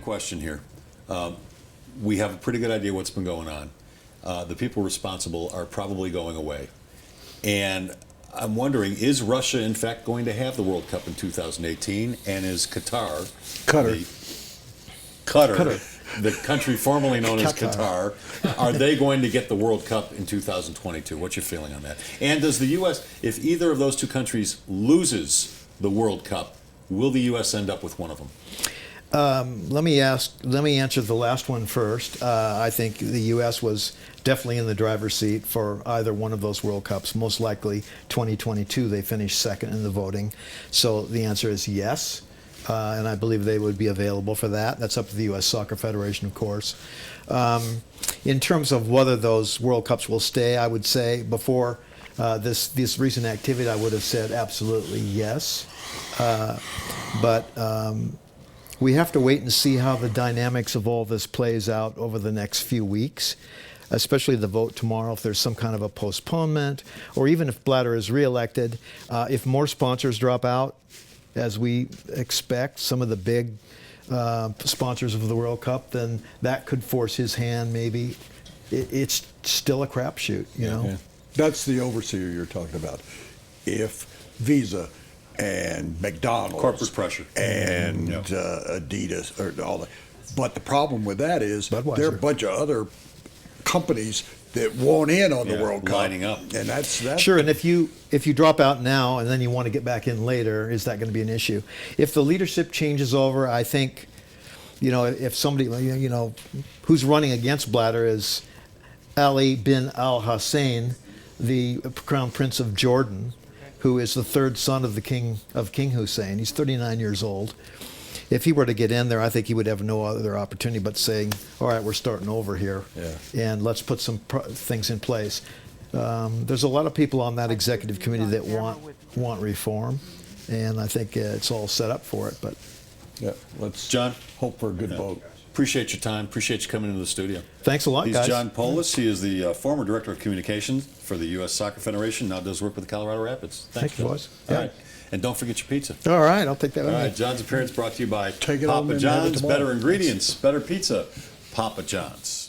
question here. We have a pretty good idea what's been going on. The people responsible are probably going away. And I'm wondering, is Russia in fact going to have the World Cup in 2018? And is Qatar, the country formerly known as Qatar, are they going to get the World Cup in 2022? What's your feeling on that? And does the U.S., if either of those two countries loses the World Cup, will the U.S. end up with one of them? Let me answer the last one first. I think the U.S. was definitely in the driver's seat for either one of those World Cups. Most likely 2022, they finished second in the voting. So the answer is yes. And I believe they would be available for that. That's up to the U.S. Soccer Federation, of course. In terms of whether those World Cups will stay, I would say before this recent activity, I would have said absolutely yes. But we have to wait and see how the dynamics of all this plays out over the next few weeks, especially the vote tomorrow, if there's some kind of a postponement, or even if Blatter is reelected. If more sponsors drop out, as we expect, some of the big sponsors of the World Cup, then that could force his hand maybe. It's still a crapshoot, you know? Yeah. That's the overseer you're talking about. If Visa and McDonald's, corporate pressure, and Adidas, or all that. But the problem with that is Budweiser. there are a bunch of other companies that want in on the World Cup, lining up, and that's sure. And if you drop out now and then you want to get back in later, is that going to be an issue? If the leadership changes over, I think, if somebody, who's running against Blatter is Ali bin Al Hussein, the Crown Prince of Jordan, who is the third son of King Hussein. He's 39 years old. If he were to get in there, I think he would have no other opportunity but saying, all right, we're starting over here, and let's put some things in place. There's a lot of people on that executive committee that want reform, and I think it's all set up for it. But let's John, hope for a good vote. Appreciate your time. Appreciate you coming into the studio. Thanks a lot, guys. He's John Polis. He is the former Director of Communications for the U.S. Soccer Federation. Now does work with the Colorado Rapids. Thank you, boys. All right. And don't forget your pizza. All right, I'll take that with me. All right, John's appearance brought to you by Take it home Papa and have it John's. tomorrow. Better ingredients, better pizza. Papa John's.